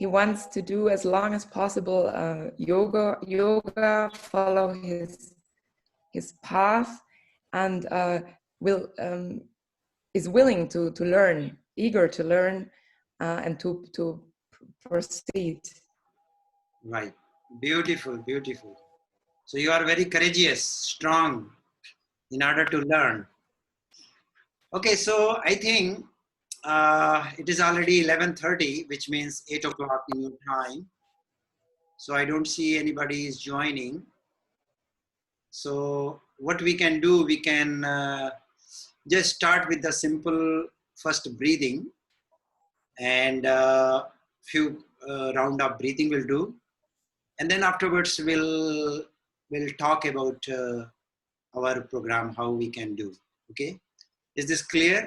he wants to do as long as possible yoga, follow his path, and is willing to learn, eager to learn, and to proceed. Right. Beautiful, beautiful. So you are very courageous, strong in order to learn. Okay, so I think it is already 11:30, which means 8 o'clock in your time. So I don't see anybody is joining. So what we can do, we can just start with the simple first breathing, and few round of breathing will do. And then afterwards we'll talk about our program, how we can do. Okay, is this clear,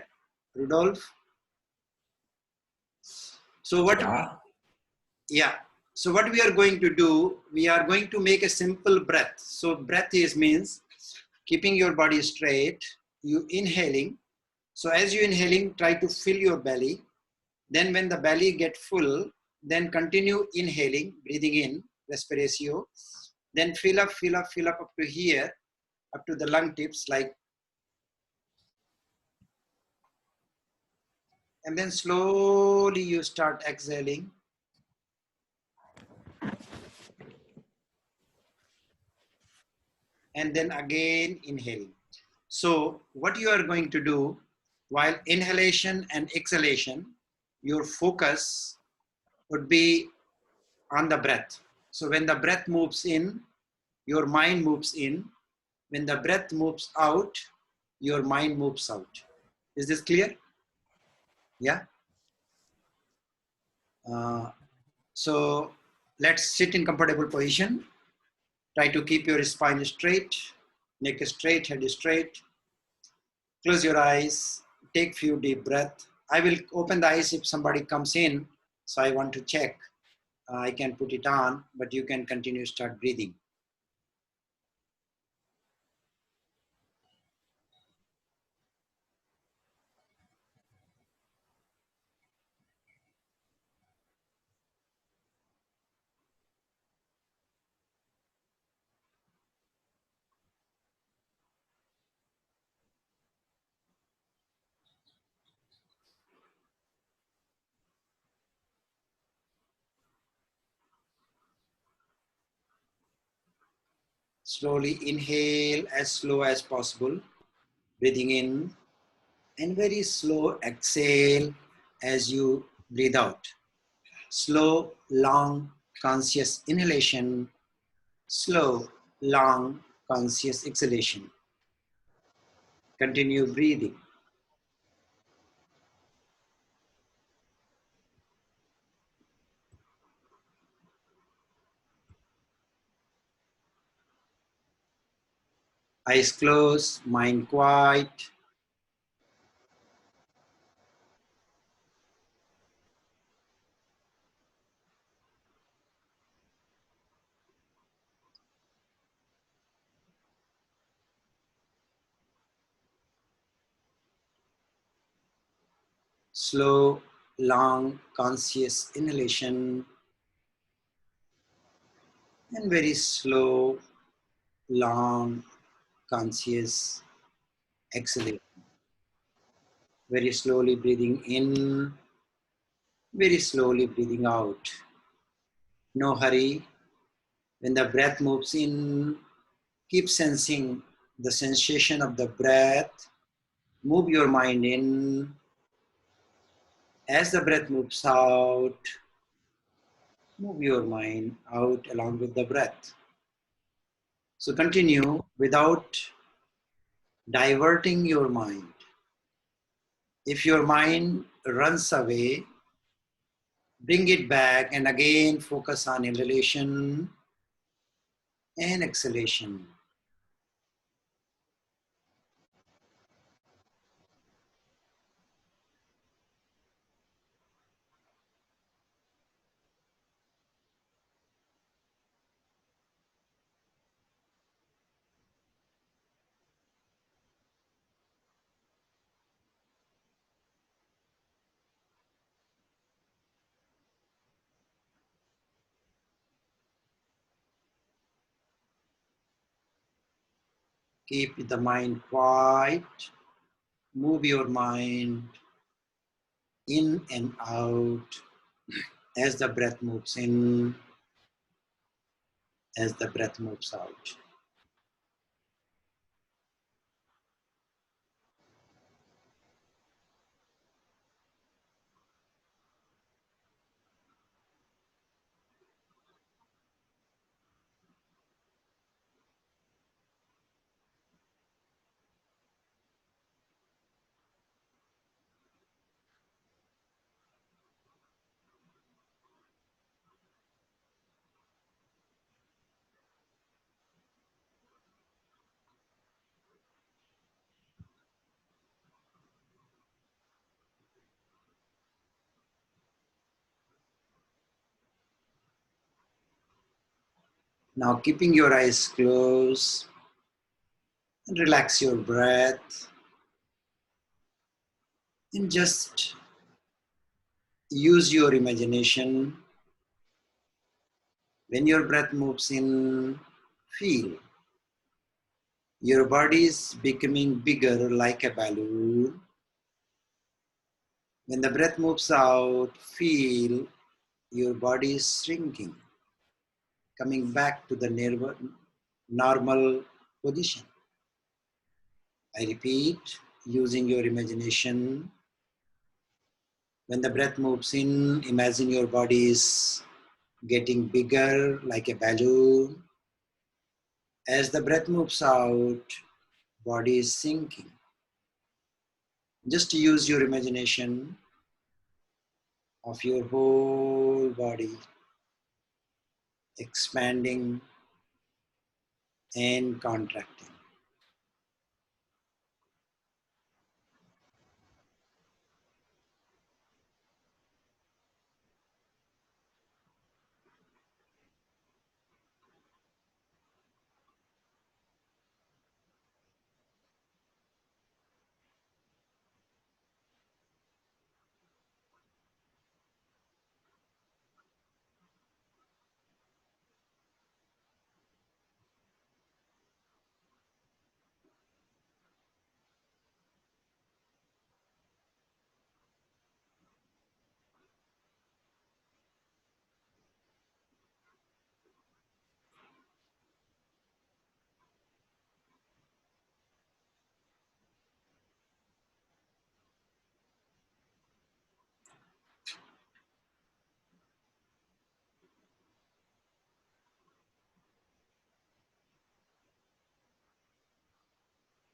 Rudolph? So what? Yeah. So what we are going to do, we are going to make a simple breath. So breath means keeping your body straight. You inhaling. So as you inhaling, try to fill your belly. Then when the belly get full, then continue inhaling, breathing in, respiratio. Then fill up up to here, up to the lung tips, like. And then slowly you start exhaling. And then again inhaling. So what you are going to do while inhalation and exhalation, your focus would be on the breath. So when the breath moves in, your mind moves in. When the breath moves out, your mind moves out. Is this clear? Yeah. So let's sit in comfortable position. Try to keep your spine straight, neck straight, head straight. Close your eyes, take few deep breaths. I will open the eyes if somebody comes in. So I want to check. I can put it on, but you can continue, start breathing. Slowly inhale as slow as possible, breathing in, and very slow exhale as you breathe out. Slow, long, conscious inhalation, slow, long, conscious exhalation. Continue breathing. Eyes closed, mind quiet. Slow, long, conscious inhalation, and very slow, long, conscious exhalation. Very slowly breathing in, very slowly breathing out. No hurry. When the breath moves in, keep sensing the sensation of the breath. Move your mind in. As the breath moves out, move your mind out along with the breath. So continue without diverting your mind. If your mind runs away, bring it back and again focus on inhalation and exhalation. Keep the mind quiet. Move your mind in and out as the breath moves in, as the breath moves out. Now, keeping your eyes closed, relax your breath and just use your imagination. When your breath moves in, feel your body is becoming bigger like a balloon. When the breath moves out, feel your body is shrinking, coming back to the normal position. I repeat, using your imagination. When the breath moves in, imagine your body is getting bigger like a balloon. As the breath moves out, body is sinking. Just use your imagination of your whole body expanding and contracting.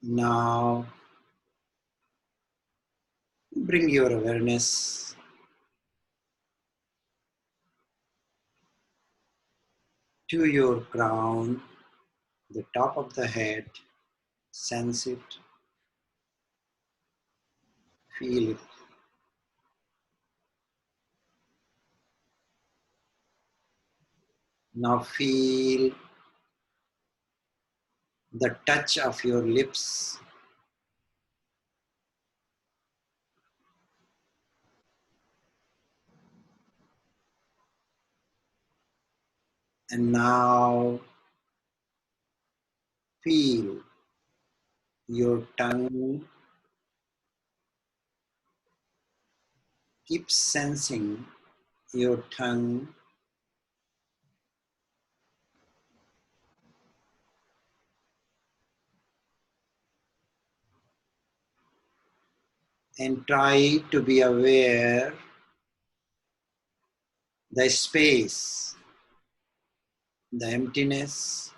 Now, bring your awareness to your crown, the top of the head. Sense it, feel it. Now feel the touch of your lips. And now feel your tongue. Keep sensing your tongue. And try to be aware the space, the emptiness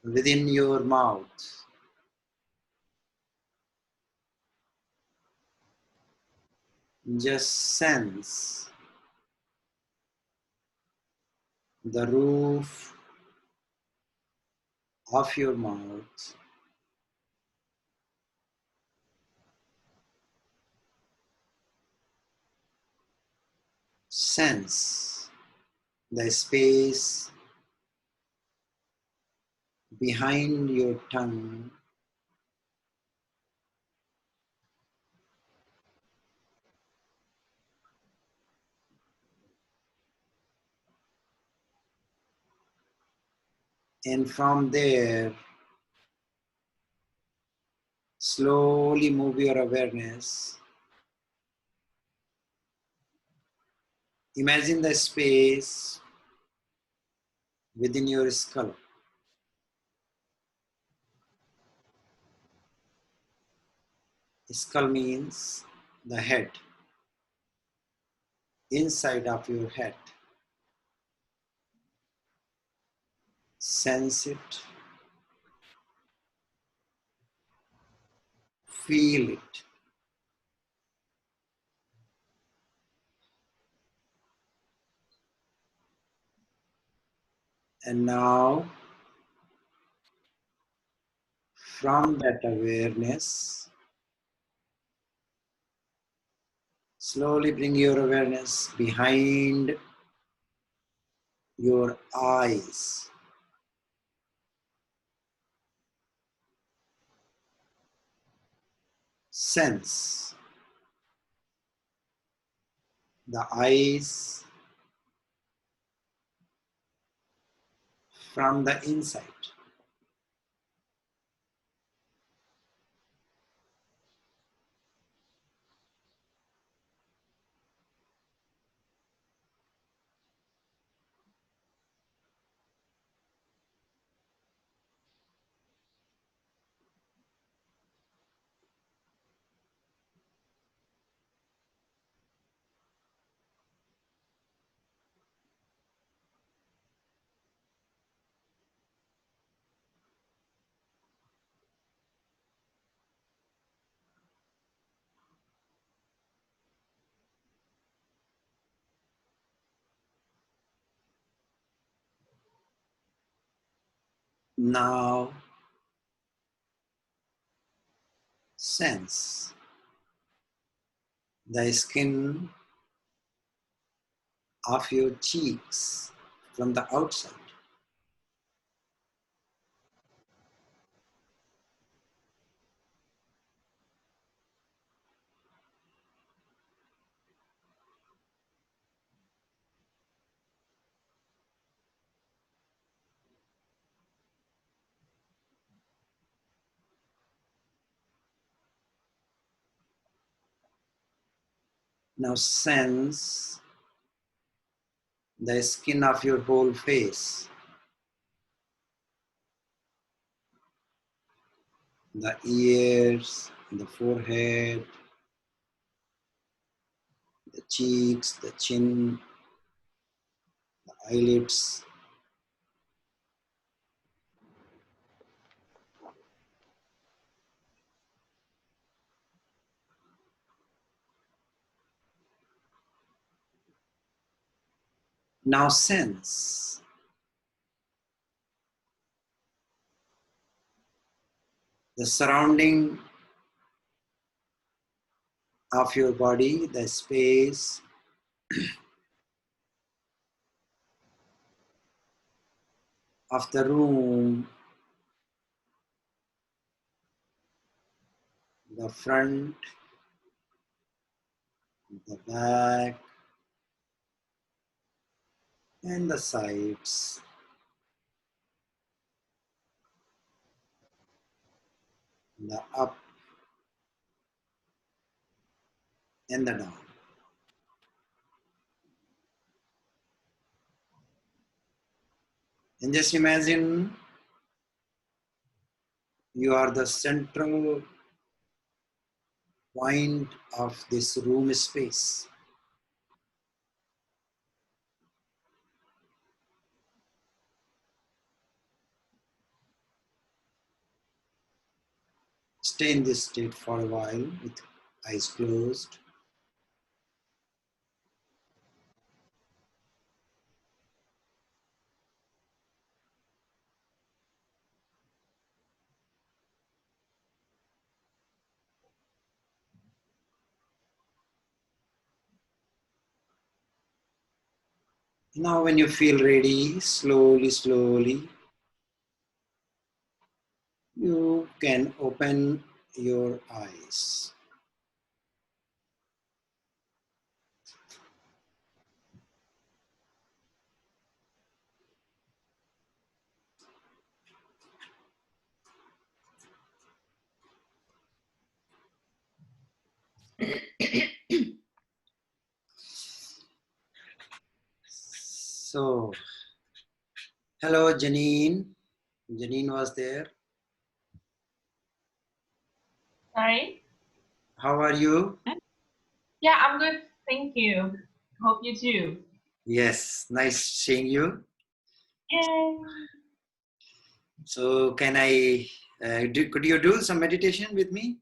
within your mouth. Just sense the roof of your mouth. Sense the space behind your tongue. And from there, slowly move your awareness. Imagine the space within your skull. Skull means the head, inside of your head. Sense it, feel it. And now, from that awareness, slowly bring your awareness behind your eyes. Sense the eyes from the inside. Now, sense the skin of your cheeks from the outside. Now sense the skin of your whole face, the ears, the forehead, the cheeks, the chin, the eyelids. Now sense the surrounding of your body, the space of the room, the front, the back, and the sides, the up and the down. And just imagine you are the central point of this room space. Stay in this state for a while with eyes closed. Now when you feel ready, slowly, you can open your eyes. So, hello, Janine. Janine was there. Sorry? How are you? Yeah, I'm good. Thank you. Hope you too. Yes, nice seeing you. Yay. So, can I, could you do some meditation with me?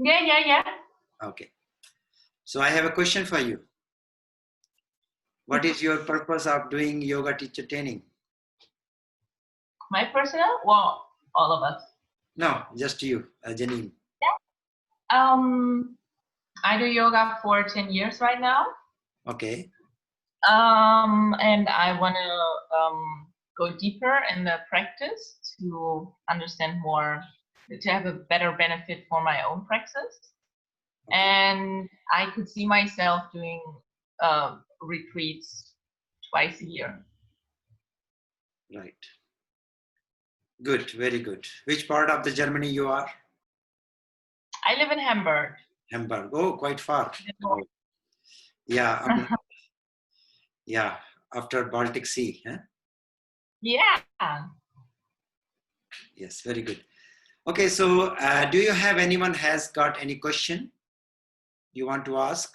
Yeah. Okay. So, I have a question for you. What is your purpose of doing yoga teacher training? My personal? Well, all of us. No, just you, Janine. I do yoga for 10 years right now. Okay. And I want to go deeper in the practice to understand more, to have a better benefit for my own practice. Okay. And I could see myself doing retreats twice a year. Right. Good, very good. Which part of the Germany you are? I live in Hamburg. Hamburg. Oh, quite far. Oh. Yeah. Yeah, after Baltic Sea. Huh? Yeah. Yes, very good. Okay, so do you have anyone has got any question you want to ask?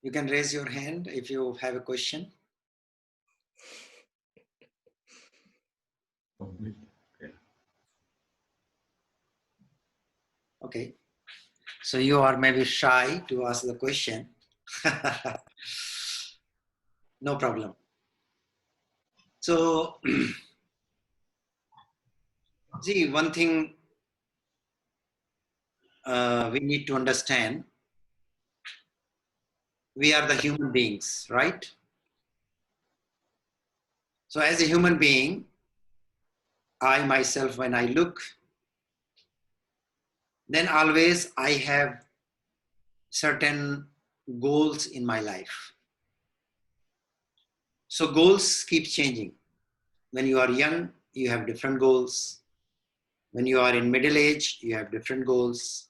You can raise your hand if you have a question. Okay, so you are maybe shy to ask the question. No problem. So, see, one thing we need to understand, we are the human beings, right? So as a human being, I myself, when I look, then always I have certain goals in my life. So goals keep changing. When you are young, you have different goals. When you are in middle age, you have different goals.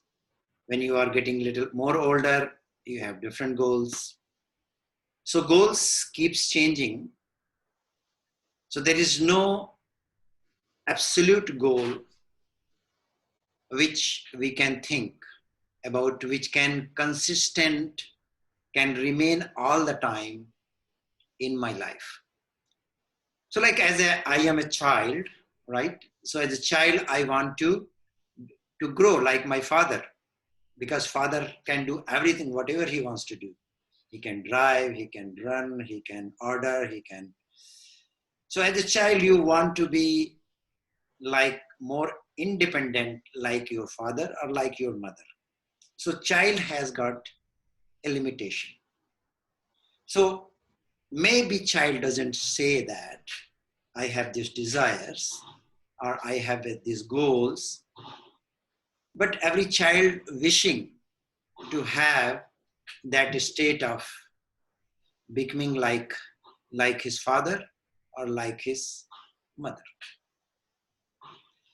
When you are getting a little more older, you have different goals. So goals keeps changing. So there is no absolute goal which we can think about, which can consistent, can remain all the time in my life. So like I am a child, right? So as a child, I want to grow like my father, because father can do everything, whatever he wants to do. He can drive, he can run, he can order, he can. So as a child, you want to be like more independent, like your father or like your mother. So child has got a limitation. So maybe child doesn't say that I have these desires or I have these goals, but every child wishing to have that state of becoming like his father or like his mother.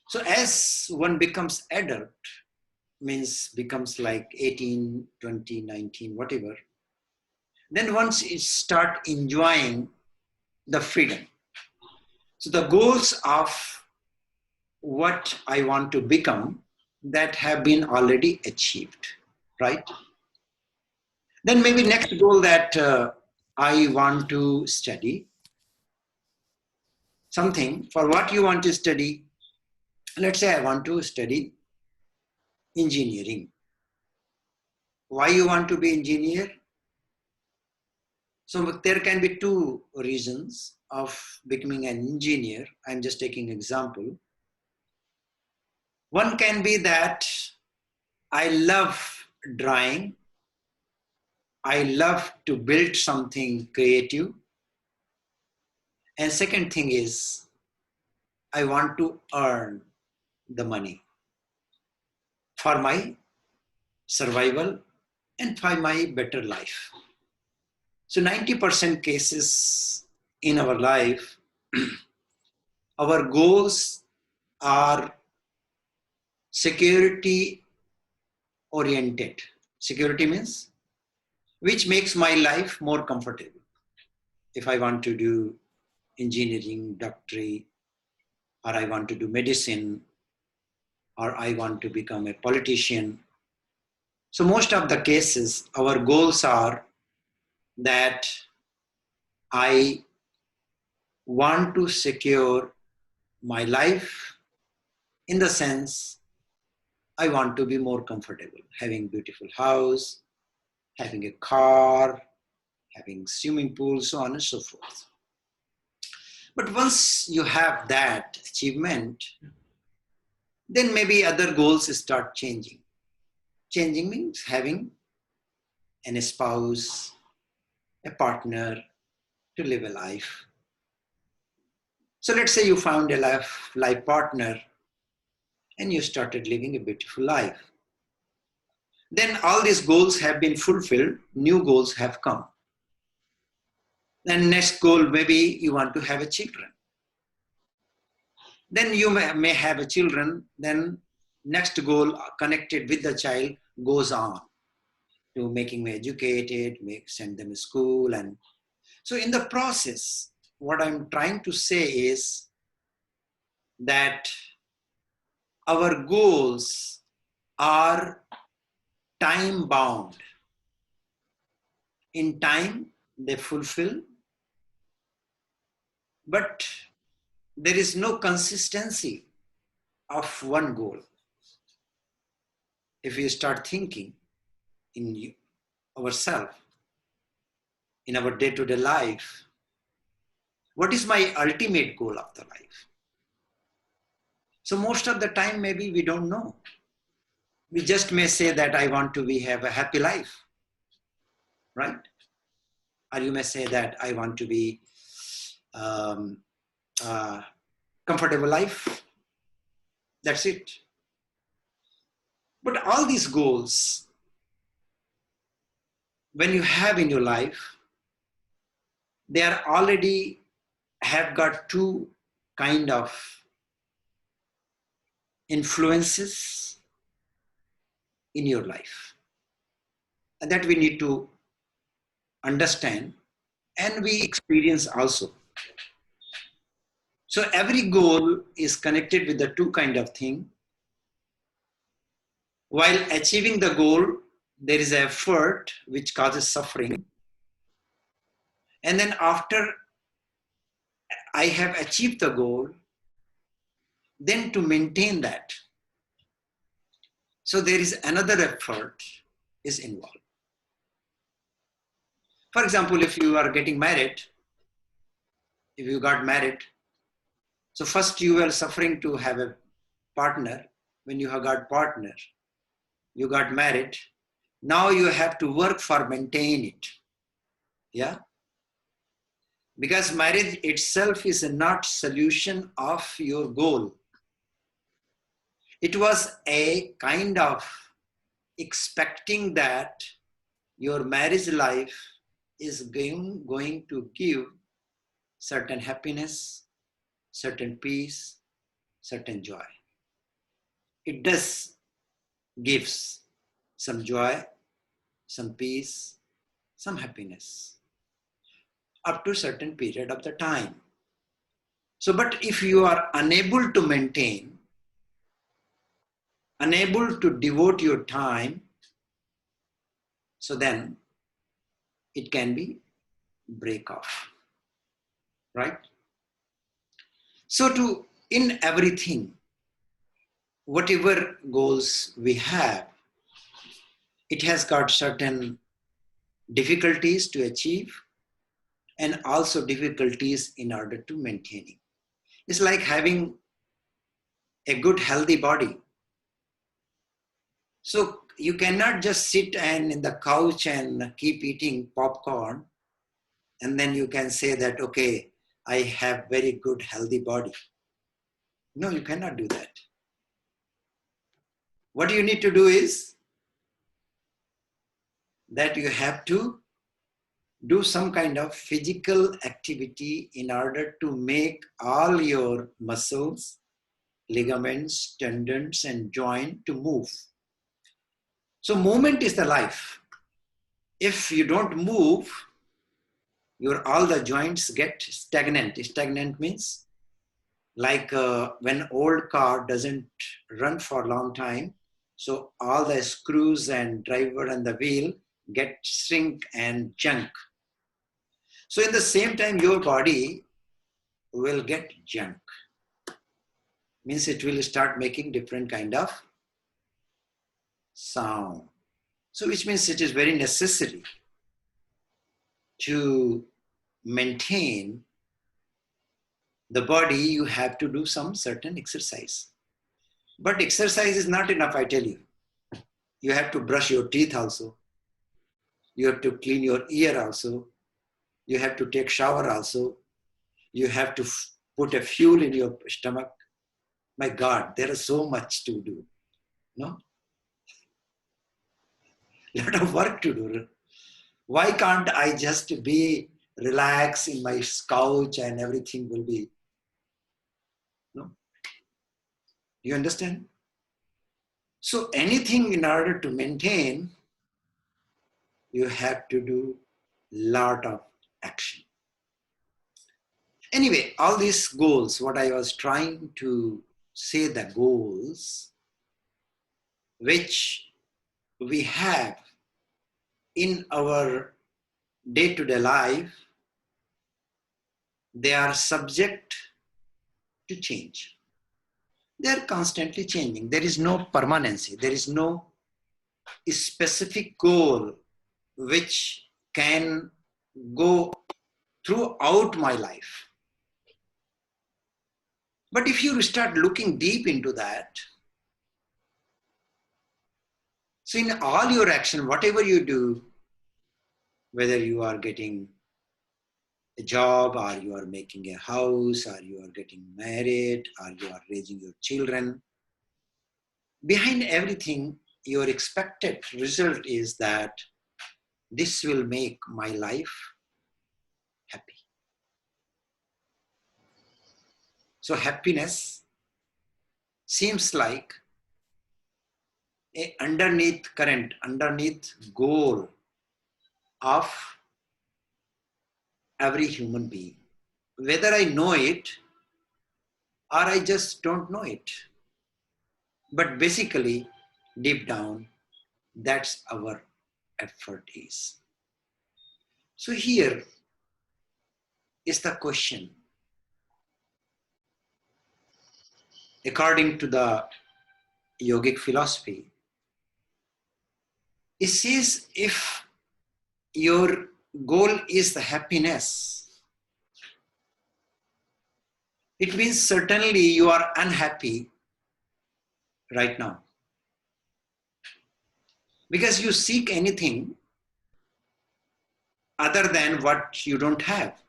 So as one becomes adult, means becomes like 18, 20, 19, whatever, then once it start enjoying the freedom. So the goals of what I want to become, that have been already achieved, right? Then maybe next goal that I want to study something. For what you want to study, let's say I want to study engineering. Why you want to be engineer? So there can be two reasons of becoming an engineer. I'm just taking example. One can be that I love drawing. I love to build something creative. And second thing is, I want to earn the money for my survival and for my better life. So 90% cases in our life, our goals are security oriented. Security means which makes my life more comfortable. If I want to do engineering, doctorate, or I want to do medicine, or I want to become a politician. So most of the cases, our goals are that I want to secure my life in the sense I want to be more comfortable, having beautiful house, having a car, having swimming pool, so on and so forth. But once you have that achievement, then maybe other goals start changing. Changing means having a spouse, a partner to live a life. So let's say you found a life partner and you started living a beautiful life. Then all these goals have been fulfilled, new goals have come. Then next goal, maybe you want to have a children. Then you may have a children, then next goal connected with the child goes on to making them educated, send them to school. And so in the process, what I'm trying to say is that our goals are time bound. In time, they fulfill, but there is no consistency of one goal. If we start thinking in ourselves, in our day-to-day life, what is my ultimate goal of the life? So most of the time, maybe we don't know. We just may say that I want to have a happy life, right? Or you may say that I want to be comfortable life. That's it. But all these goals, when you have in your life, they are already have got two kind of influences in your life. And that we need to understand and we experience also. So every goal is connected with the two kind of thing. While achieving the goal, there is effort which causes suffering. And then after I have achieved the goal, then to maintain that. So there is another effort is involved. For example, if you are getting married, if you got married, so first you were suffering to have a partner. When you have got partner, you got married. Now you have to work for maintain it. Yeah. Because marriage itself is not solution of your goal. It was a kind of expecting that your marriage life is going to give certain happiness, certain peace, certain joy. It does gives some joy, some peace, some happiness up to a certain period of the time. So, but if you are unable to maintain, unable to devote your time, so then it can be break off, right? So in everything, whatever goals we have, it has got certain difficulties to achieve and also difficulties in order to maintain it. It's like having a good healthy body. So you cannot just sit and in the couch and keep eating popcorn and then you can say that, okay, I have very good healthy body. No, you cannot do that. What you need to do is that you have to do some kind of physical activity in order to make all your muscles, ligaments, tendons, and joint to move. So movement is the life. If you don't move, all the joints get stagnant. Stagnant means like when old car doesn't run for a long time, so all the screws and driver and the wheel get shrink and junk. So in the same time, your body will get junk. Means it will start making different kind of sound. So which means it is very necessary to maintain the body. You have to do some certain exercise. But exercise is not enough, I tell you. You have to brush your teeth also. You have to clean your ear also. You have to take shower also. You have to put a fuel in your stomach. My God, there is so much to do. No? A lot of work to do. Why can't I just be relaxed in my couch and everything will be? No? You understand? So anything in order to maintain, you have to do lot of action. Anyway, all these goals, what I was trying to say, the goals which we have in our day-to-day life, they are subject to change. They are constantly changing. There is no permanency. There is no specific goal which can go throughout my life. But if you start looking deep into that, so in all your action, whatever you do, whether you are getting a job, or you are making a house, or you are getting married, or you are raising your children, behind everything, your expected result is that this will make my life happy. So happiness seems like a underneath current, underneath goal of every human being. Whether I know it or I just don't know it. But basically, deep down, that's our effort is. So here is the question. According to the yogic philosophy, it says if your goal is the happiness, it means certainly you are unhappy right now. Because you seek anything other than what you don't have,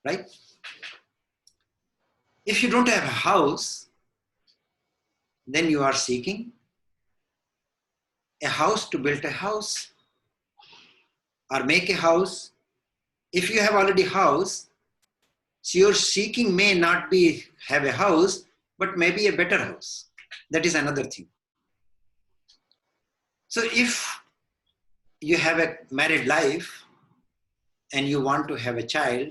right? If you don't have a house, then you are seeking a house to build a house or make a house. If you have already a house, so your seeking may not be have a house, but maybe a better house. That is another thing. So if you have a married life and you want to have a child,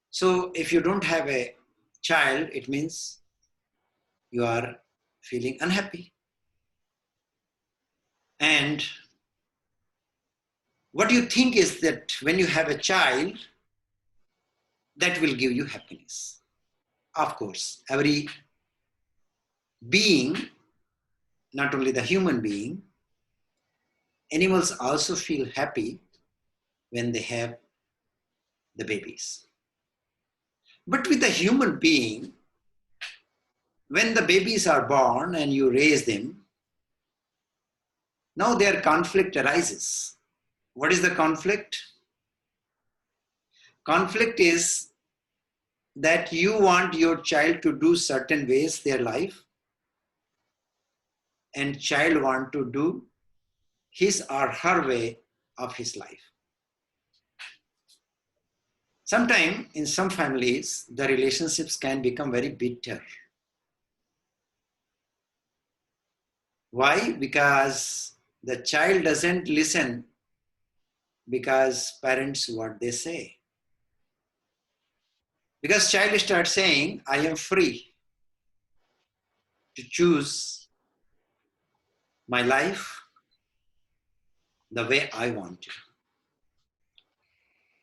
so if you don't have a child, it means you are feeling unhappy. And what you think is that when you have a child, that will give you happiness. Of course, every being, not only the human being, animals also feel happy when they have the babies. But with the human being, when the babies are born and you raise them, now their conflict arises. What is the conflict? Conflict is that you want your child to do certain ways their life, and child want to do his or her way of his life. Sometimes in some families, the relationships can become very bitter. Why? Because the child doesn't listen because parents what they say. Because child starts saying, I am free to choose my life the way I want to.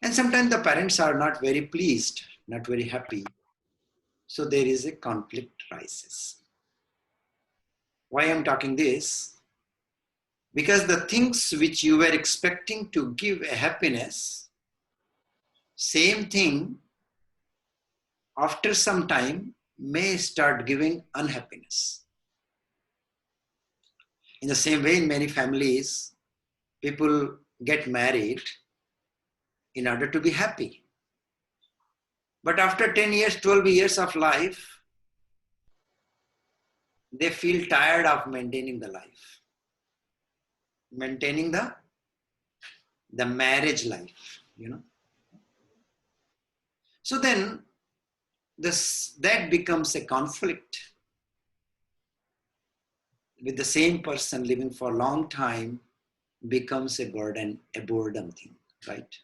And sometimes the parents are not very pleased, not very happy. So there is a conflict rises. Why I'm talking this? Because the things which you were expecting to give a happiness, same thing after some time may start giving unhappiness. In the same way, in many families, people get married in order to be happy. But after 10 years, 12 years of life, they feel tired of maintaining the life, maintaining the marriage life, you know. So then that becomes a conflict with the same person living for a long time, becomes a burden, a boredom thing, right?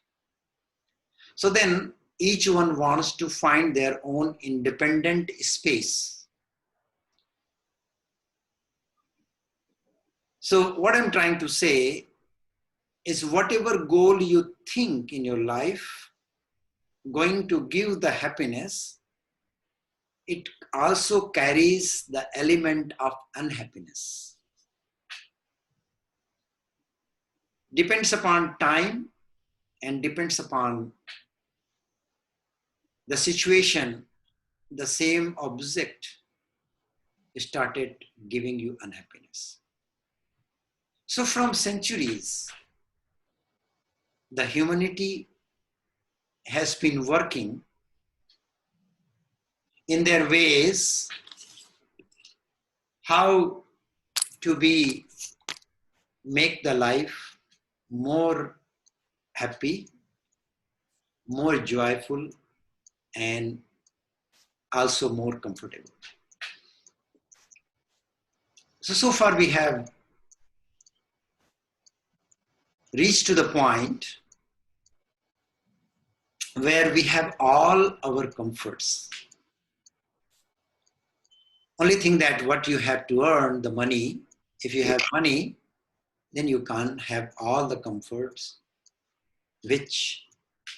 So then each one wants to find their own independent space. So what I'm trying to say is whatever goal you think in your life going to give the happiness, it also carries the element of unhappiness. Depends upon time and depends upon the situation, the same object started giving you unhappiness. So from centuries, the humanity has been working in their ways how to make the life more happy, more joyful, and also more comfortable. So far we have reached to the point where we have all our comforts. Only thing that what you have to earn, the money, if you have money, then you can't have all the comforts which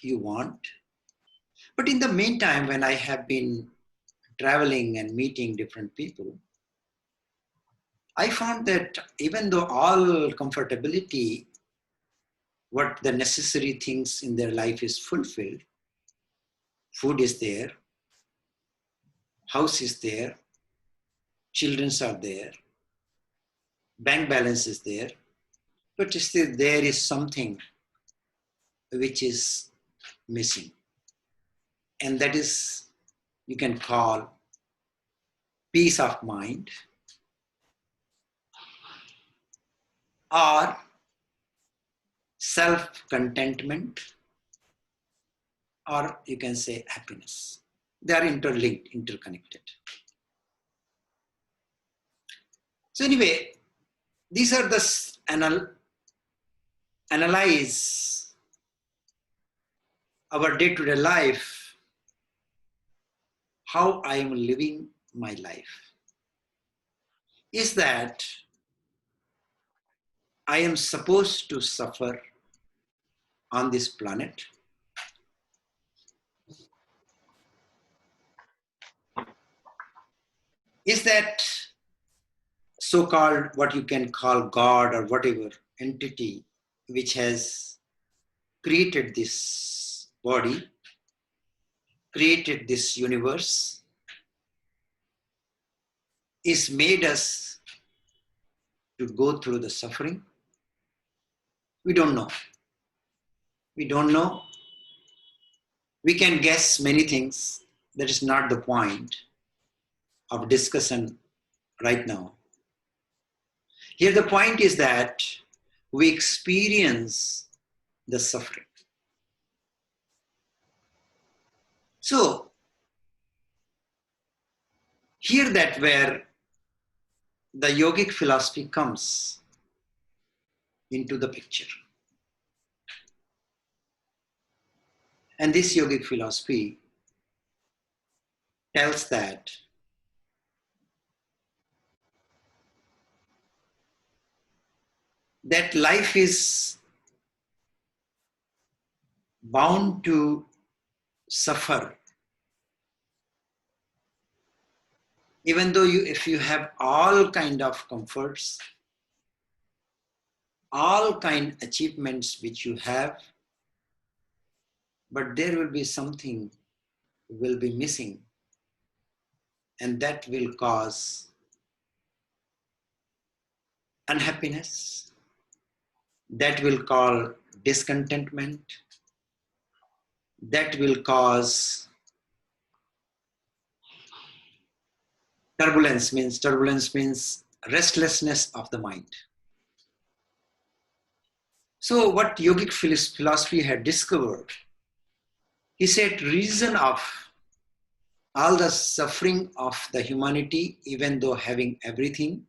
you want. But in the meantime, when I have been traveling and meeting different people, I found that even though all comfortability, what the necessary things in their life is fulfilled, food is there, house is there, children are there, bank balance is there, but still there is something which is missing. And that is, you can call peace of mind, or self-contentment, or you can say happiness. They are interlinked, interconnected. So anyway, these are the analyze our day-to-day life, how I am living my life. Is that I am supposed to suffer on this planet? Is that so-called what you can call God or whatever entity which has created this body, created this universe, is made us to go through the suffering? We don't know. We don't know. We can guess many things. That is not the point of discussion right now. Here the point is that we experience the suffering. So, here that where the yogic philosophy comes into the picture. And this yogic philosophy tells that life is bound to suffer. Even though if you have all kind of comforts, all kind achievements which you have, but there will be something will be missing, and that will cause unhappiness, that will cause discontentment, that will cause turbulence means restlessness of the mind. So what yogic philosophy had discovered, he said reason of all the suffering of the humanity, even though having everything,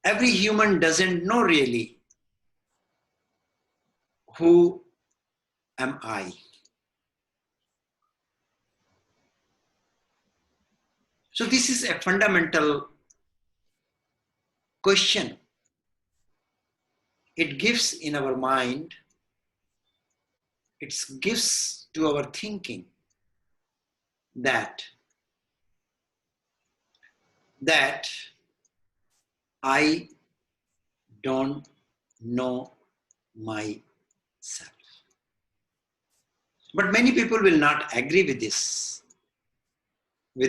every human doesn't know really who am I. So this is a fundamental question. It gives in our mind, it gives to our thinking that I don't know myself. But many people will not agree with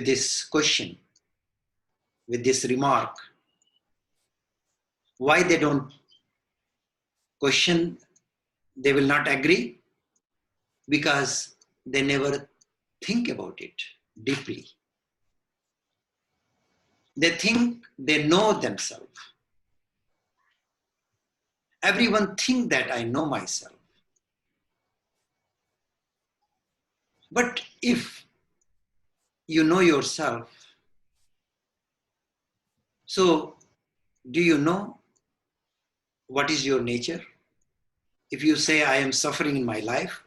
this question, with this remark. Why they don't question, they will not agree? Because they never think about it deeply. They think they know themselves. Everyone thinks that I know myself. But if you know yourself, so do you know what is your nature? If you say I am suffering in my life,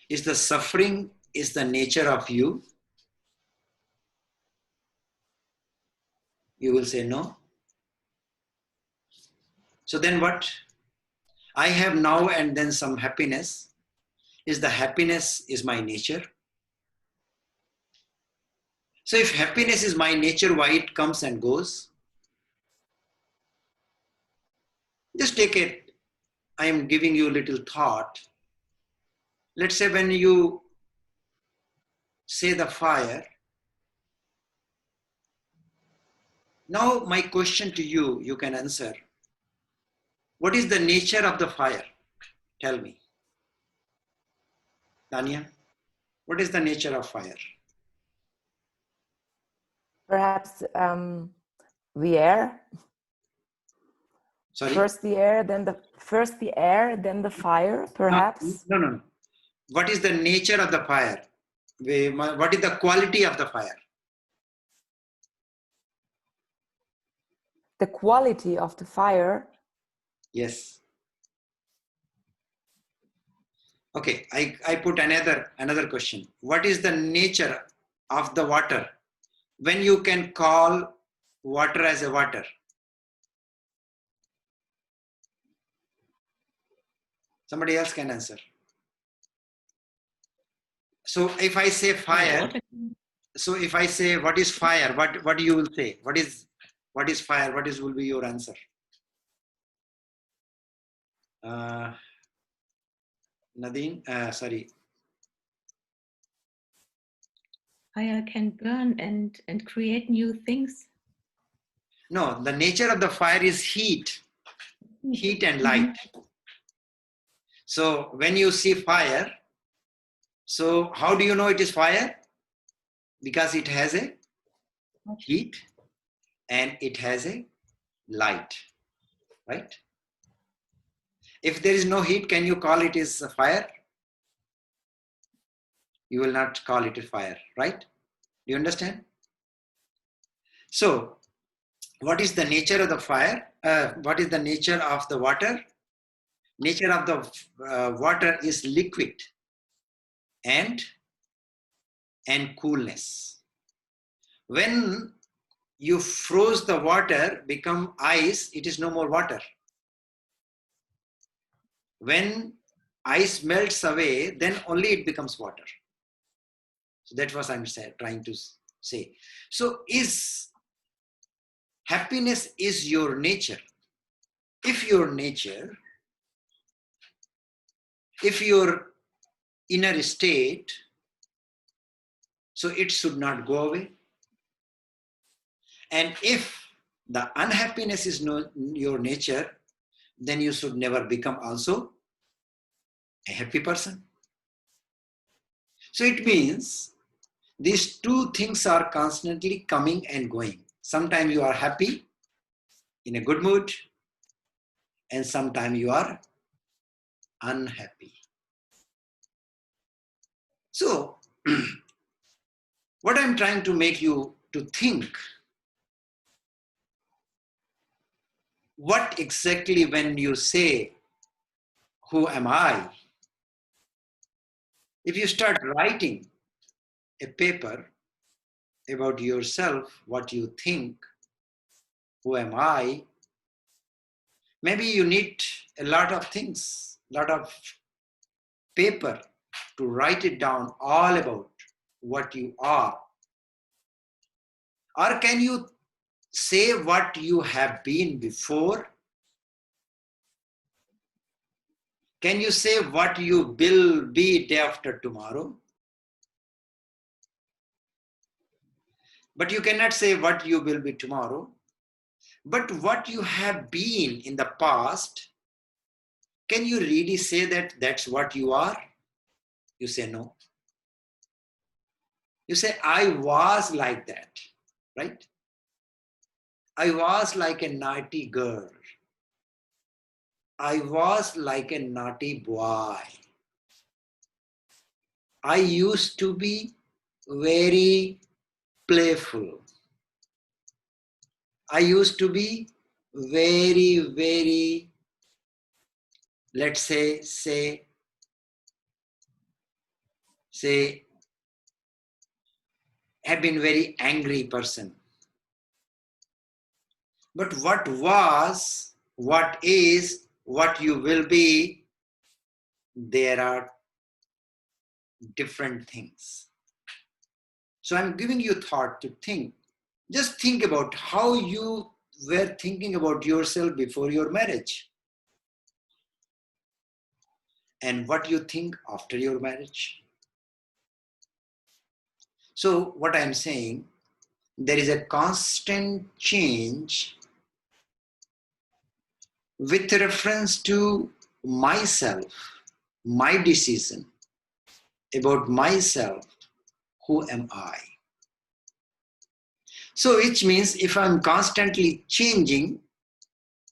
is the suffering is the nature of you? You will say no. So then what? I have now and then some happiness. Is the happiness is my nature? So if happiness is my nature, why it comes and goes? Just take it. I am giving you a little thought. Let's say when you say the fire, now my question to you, you can answer. What is the nature of the fire? Tell me. Tanya, what is the nature of fire? Perhaps the air. Sorry? First the air, then the fire, perhaps. No. What is the nature of the fire? What is the quality of the fire? The quality of the fire. Yes. Okay, I put another question. What is the nature of the water? When you can call water as a water? Somebody else can answer. So if I say fire, so if I say what is fire, what you will say? What is fire? Will be your answer? Nadine, sorry. Fire can burn and create new things. No, the nature of the fire is heat and light. So when you see fire, so how do you know it is fire? Because it has a heat and it has a light. right? If there is no heat, can you call it as a fire? You will not call it a fire, right? Do you understand? So, what is the nature of the fire? What is the nature of the water? Nature of the water is liquid and coolness. When you froze the water, become ice, it is no more water. When ice melts away, then only it becomes water. So that's what I'm trying to say. So happiness is your nature. If your nature, if your inner state, so it should not go away. And if the unhappiness is your nature, then you should never become also a happy person. So it means these two things are constantly coming and going. Sometimes you are happy, in a good mood, and sometimes you are unhappy. So, what I'm trying to make you to think, what exactly when you say, who am I? If you start writing a paper about yourself, what you think, who am I? Maybe you need a lot of things, lot of paper to write it down all about what you are. Or can you say what you have been before? Can you say what you will be day after tomorrow? But you cannot say what you will be tomorrow. But what you have been in the past, can you really say that that's what you are? You say no. You say, I was like that, right? I was like a naughty girl. I was like a naughty boy. I used to be very playful. I used to be very, very, let's say, have been very angry person. But what was, what is, what you will be, there are different things. So I'm giving you thought to think. Just think about how you were thinking about yourself before your marriage and what you think after your marriage. So what I'm saying, there is a constant change with reference to myself, my decision about myself, who am I? So which means if I'm constantly changing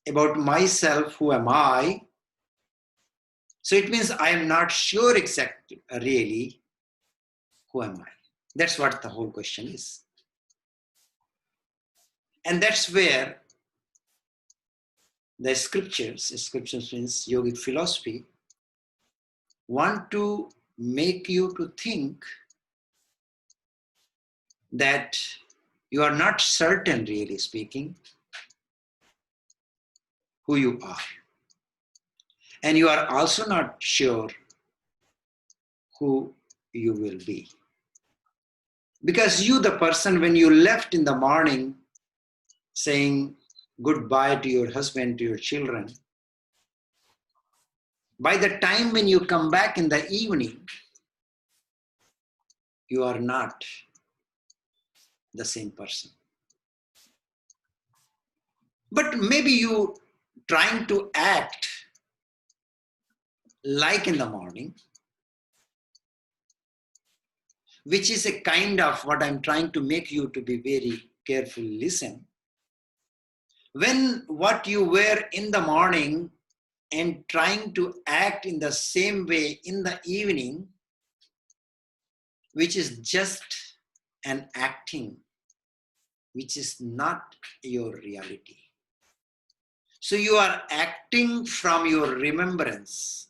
about myself, who am I? So it means I am not sure exactly, really, who am I? That's what the whole question is. And that's where the scriptures means yogic philosophy, want to make you to think that you are not certain, really speaking, who you are. And you are also not sure who you will be. Because you, the person, when you left in the morning saying goodbye to your husband, to your children, by the time when you come back in the evening, you are not the same person. But maybe you trying to act like in the morning, which is a kind of what I'm trying to make you to be very careful, listen. When what you wear in the morning and trying to act in the same way in the evening, which is just an acting, which is not your reality. So you are acting from your remembrance.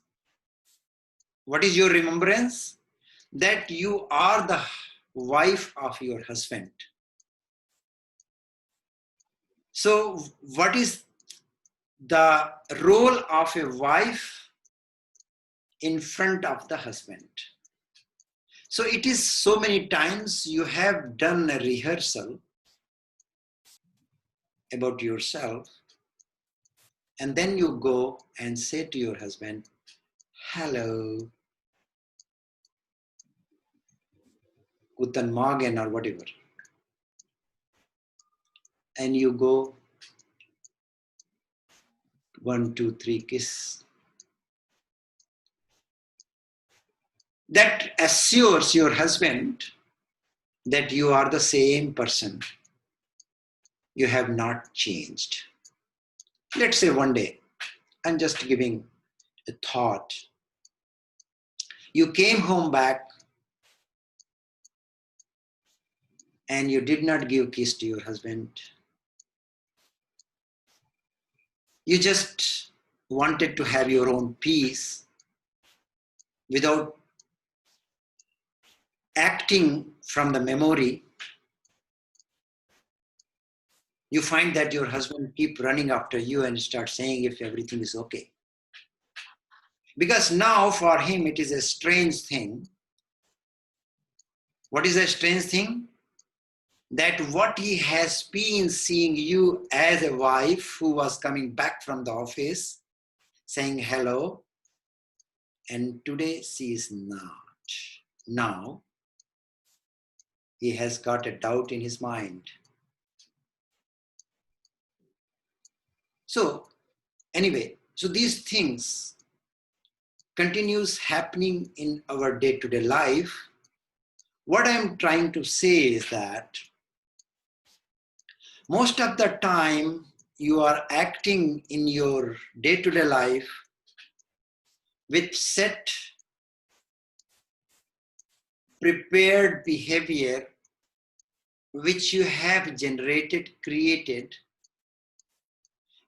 What is your remembrance? That you are the wife of your husband. So what is the role of a wife in front of the husband? So it is so many times you have done a rehearsal about yourself, and then you go and say to your husband, hello, Guten Morgen or whatever. And you go 1, 2, 3 kiss. That assures your husband that you are the same person. You have not changed. Let's say one day, I'm just giving a thought. You came home back and you did not give a kiss to your husband. You just wanted to have your own peace without acting from the memory. You find that your husband keep running after you and start saying if everything is okay. Because now for him it is a strange thing. What is a strange thing? That what he has been seeing you as a wife who was coming back from the office, saying hello, and today she is not. Now, he has got a doubt in his mind. So, anyway, so these things continues happening in our day-to-day life. What I'm trying to say is that most of the time you are acting in your day-to-day life with set prepared behavior which you have generated, created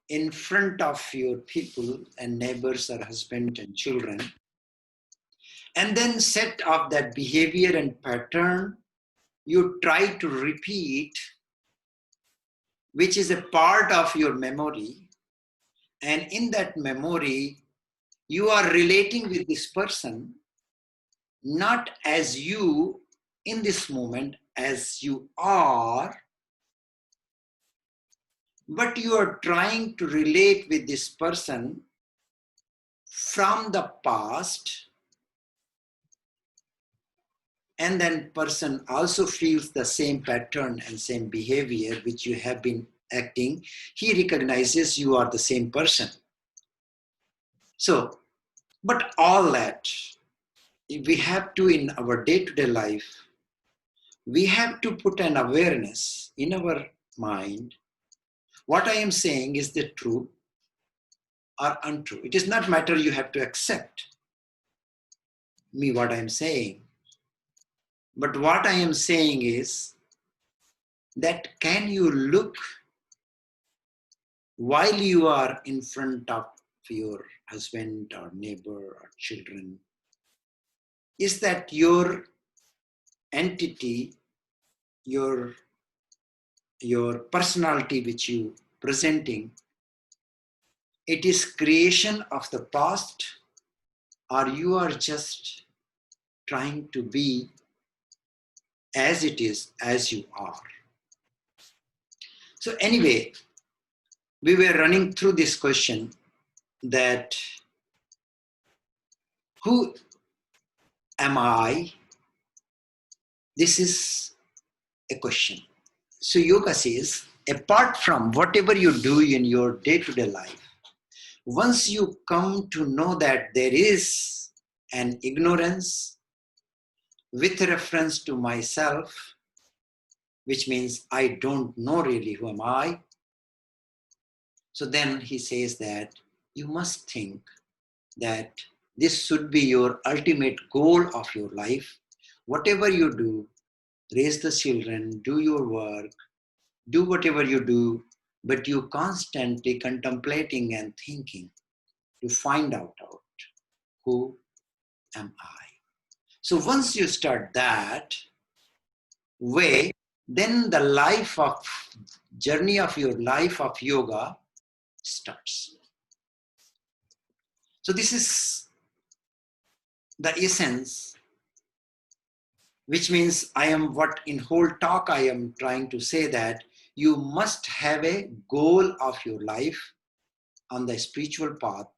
in front of your people and neighbors or husband and children, and then set of that behavior and pattern you try to repeat, which is a part of your memory. And in that memory, you are relating with this person, not as you in this moment as you are, but you are trying to relate with this person from the past. And then person also feels the same pattern and same behavior which you have been acting. He recognizes you are the same person. So, but all that, we have to, in our day-to-day life, we have to put an awareness in our mind. What I am saying is the true or untrue. It does not matter, you have to accept me what I am saying. But what I am saying is that can you look while you are in front of your husband or neighbor or children, is that your entity, your personality which you presenting, it is creation of the past, or you are just trying to be as it is, as you are. So anyway, we were running through this question that who am I? This is a question. So yoga says, apart from whatever you do in your day-to-day life, once you come to know that there is an ignorance with reference to myself, which means I don't know really who am I, So then he says that you must think that this should be your ultimate goal of your life. Whatever you do, raise the children, do your work, do whatever you do, but you constantly contemplating and thinking to find out who am I. So once you start that way, then the journey of your life of yoga starts. So this is the essence, which means I am what in whole talk I am trying to say that you must have a goal of your life on the spiritual path.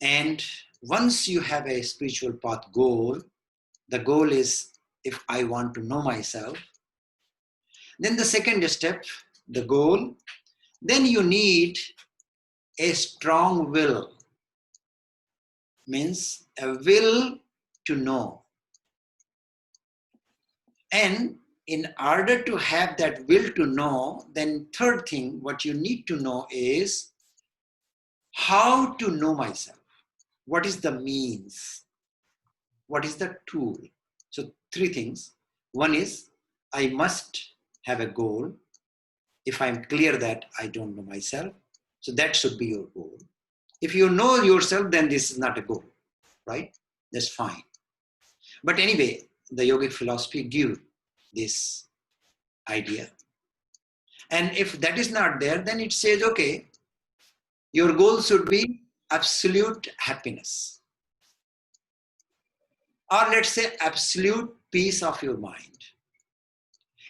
And once you have a spiritual path goal, the goal is if I want to know myself, then the second step, the goal, then you need a strong will, means a will to know. And in order to have that will to know, then third thing, what you need to know is how to know myself. What is the means? What is the tool? So three things. One is I must have a goal. If I'm clear that I don't know myself, so that should be your goal. If you know yourself, then this is not a goal, right? That's fine. But anyway, the yogic philosophy gives this idea. And if that is not there, then it says, okay, your goal should be absolute happiness. Or let's say absolute peace of your mind.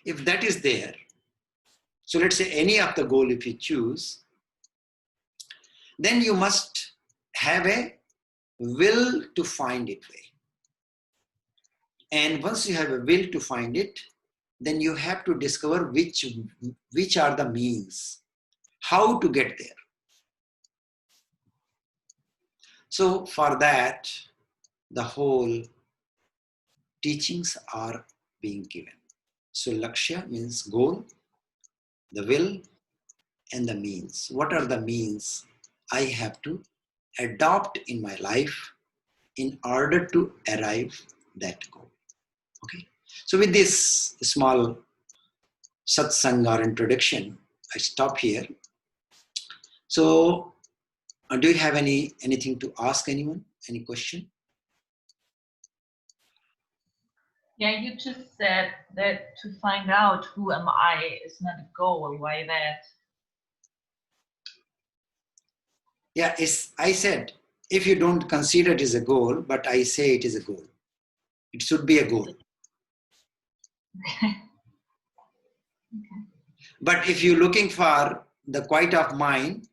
If that is there, so let's say any of the goal if you choose, then you must have a will to find it way. And once you have a will to find it, then you have to discover which are the means, how to get there. So for that, the whole teachings are being given. So Lakshya means goal, the will, and the means. What are the means I have to adopt in my life in order to arrive that goal? Okay. So with this small satsang or introduction, I stop here. So do you have anything to ask anyone? Any question? Yeah, you just said that to find out who am I is not a goal. Why that? Yeah, I said, if you don't consider it as a goal, but I say it is a goal. It should be a goal. Okay. But if you're looking for the quiet of mind,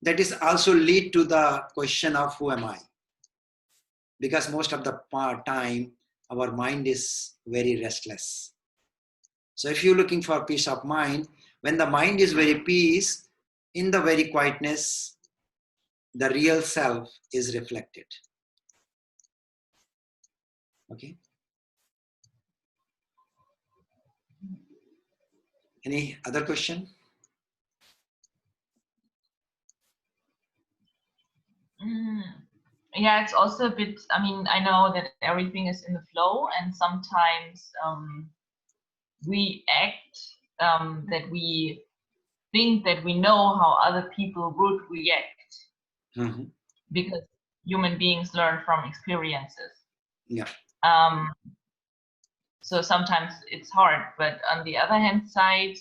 that is also lead to the question of who am I? Because most of the time, our mind is very restless. So if you're looking for peace of mind, when the mind is very peace, in the very quietness, the real self is reflected. Okay. Any other question? Yeah, it's also a bit, I mean, I know that everything is in the flow, and sometimes we act that we think that we know how other people would react, because human beings learn from experiences. Yeah. So sometimes it's hard, but on the other hand side,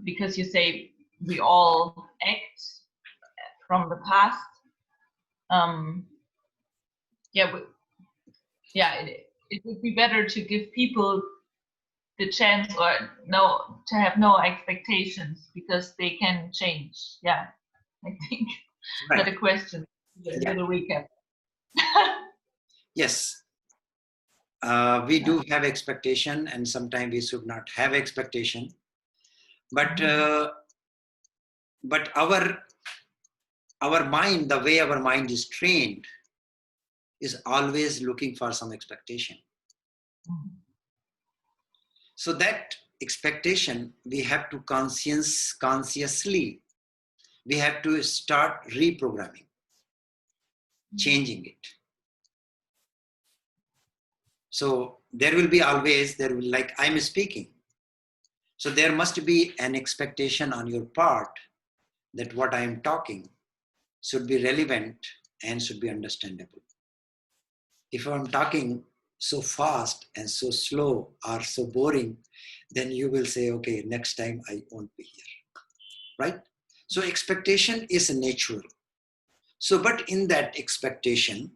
because you say we all act from the past, it would be better to give people the chance or to have no expectations, because they can change. Yeah, I think Right. not a question, a little recap. Yes. We do have expectation, and sometimes we should not have expectation. But our mind, the way our mind is trained, is always looking for some expectation. So that expectation we have to consciously we have to start reprogramming, changing it. So there will be always, there will, like I'm speaking. So there must be an expectation on your part that what I am talking should be relevant and should be understandable. If I'm talking so fast and so slow or so boring, then you will say, okay, next time I won't be here, right? So expectation is natural. So, but in that expectation,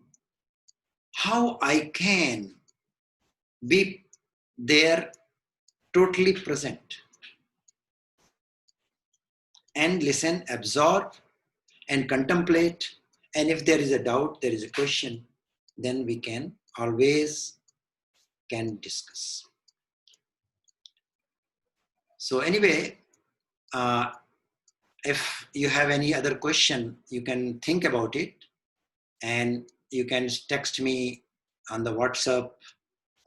how I can be there totally present and listen, absorb and contemplate. And if there is a doubt, there is a question, then we can always can discuss. So anyway, if you have any other question, you can think about it and you can text me on the WhatsApp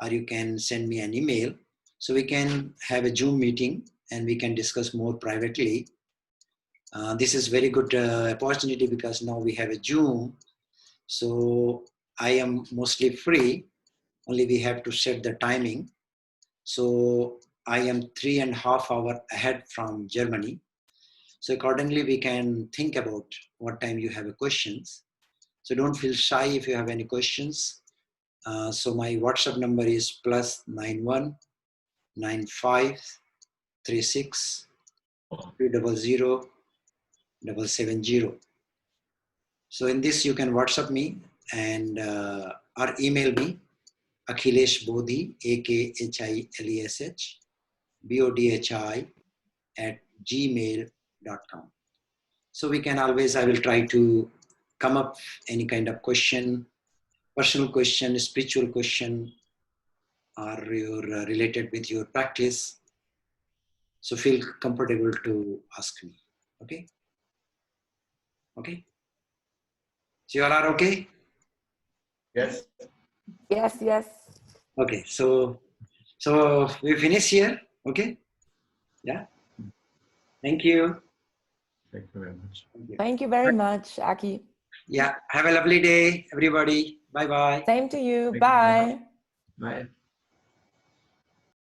or you can send me an email. So we can have a Zoom meeting and we can discuss more privately. This is very good opportunity because now we have a Zoom. So I am mostly free, only we have to set the timing. So I am 3.5 hours ahead from Germany. So accordingly, we can think about what time you have questions. So don't feel shy if you have any questions. So my WhatsApp number is +91 95 36 200 770. So in this you can WhatsApp me and or email me Akhilesh Bodhi, AKHILESH BODHI @gmail.com. So we can always, I will try to come up any kind of question, personal question, spiritual question, or your related with your practice. So feel comfortable to ask me. Okay. Okay. So you all are okay? Yes. Yes, yes. Okay. So we finish here. Okay. Yeah. Thank you. Thank you very much. Thank you. Thank you very much, Aki. Yeah. Have a lovely day, everybody. Bye-bye. Same to you. Thank you very Bye. much. Bye.